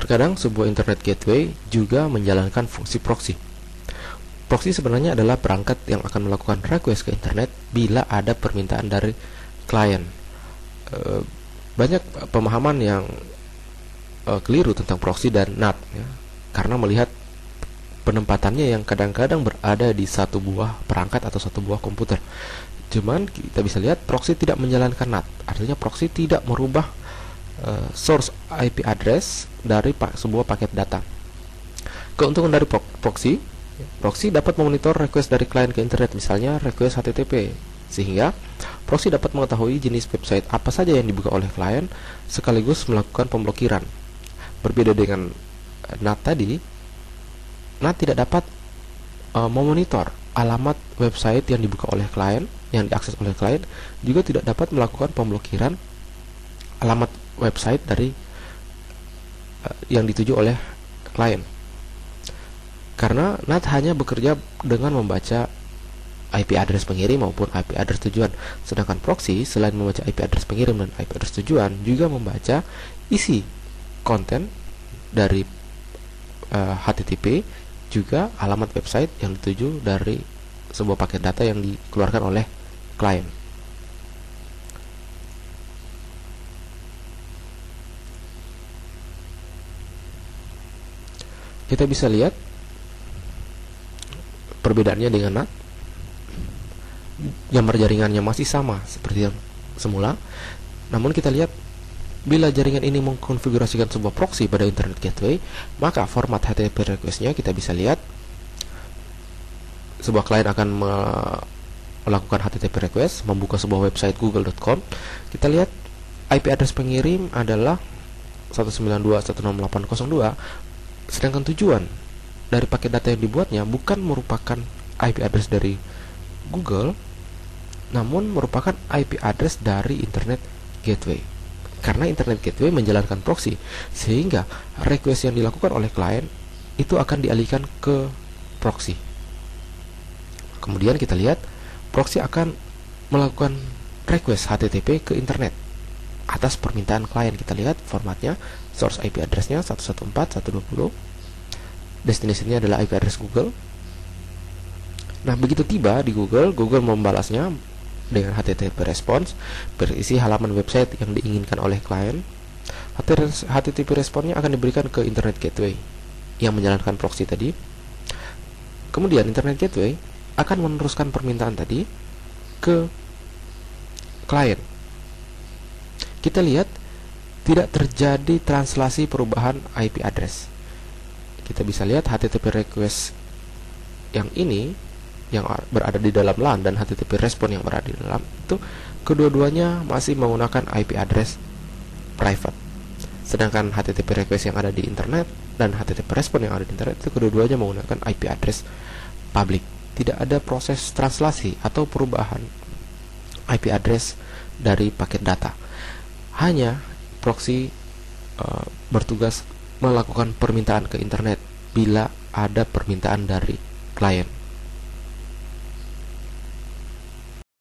Terkadang sebuah internet gateway juga menjalankan fungsi proxy. Proxy sebenarnya adalah perangkat yang akan melakukan request ke internet bila ada permintaan dari klien. Banyak pemahaman yang keliru tentang proxy dan NAT ya, karena melihat penempatannya yang kadang-kadang berada di satu buah perangkat atau satu buah komputer. Cuman kita bisa lihat proxy tidak menjalankan NAT, artinya proxy tidak merubah source IP address dari sebuah paket data. Keuntungan dari proxy dapat memonitor request dari klien ke internet, misalnya request HTTP, sehingga proxy dapat mengetahui jenis website apa saja yang dibuka oleh klien sekaligus melakukan pemblokiran. Berbeda dengan NAT tadi, NAT tidak dapat memonitor alamat website yang dibuka oleh klien, yang diakses oleh klien, juga tidak dapat melakukan pemblokiran alamat website dari yang dituju oleh klien. Karena NAT hanya bekerja dengan membaca IP address pengirim maupun IP address tujuan, sedangkan proxy selain membaca IP address pengirim dan IP address tujuan juga membaca isi konten dari HTTP, juga alamat website yang dituju dari sebuah paket data yang dikeluarkan oleh klien. Kita bisa lihat perbedaannya dengan NAT. Jamar jaringannya masih sama seperti yang semula, namun kita lihat bila jaringan ini mengkonfigurasikan sebuah proxy pada internet gateway, maka format HTTP request-nya kita bisa lihat sebuah klien akan melakukan HTTP request, membuka sebuah website google.com. Kita lihat IP address pengirim adalah 192.168.02, sedangkan tujuan dari paket data yang dibuatnya bukan merupakan IP address dari Google, namun merupakan IP address dari internet gateway. Karena internet gateway menjalankan proxy, sehingga request yang dilakukan oleh klien itu akan dialihkan ke proxy. Kemudian kita lihat proxy akan melakukan request HTTP ke internet atas permintaan klien. Kita lihat formatnya, source IP address-nya 114.120, destination-nya adalah IP address Google. Nah, begitu tiba di Google membalasnya dengan HTTP response berisi halaman website yang diinginkan oleh klien. HTTP response-nya akan diberikan ke internet gateway yang menjalankan proxy tadi. Kemudian internet gateway akan meneruskan permintaan tadi ke klien. Kita lihat tidak terjadi translasi perubahan IP address. Kita bisa lihat HTTP request yang ini yang berada di dalam LAN dan HTTP respon yang berada di dalam itu, kedua-duanya masih menggunakan IP address private. Sedangkan HTTP request yang ada di internet dan HTTP respon yang ada di internet itu kedua-duanya menggunakan IP address public. Tidak ada proses translasi atau perubahan IP address dari paket data. Hanya proxy bertugas melakukan permintaan ke internet bila ada permintaan dari klien.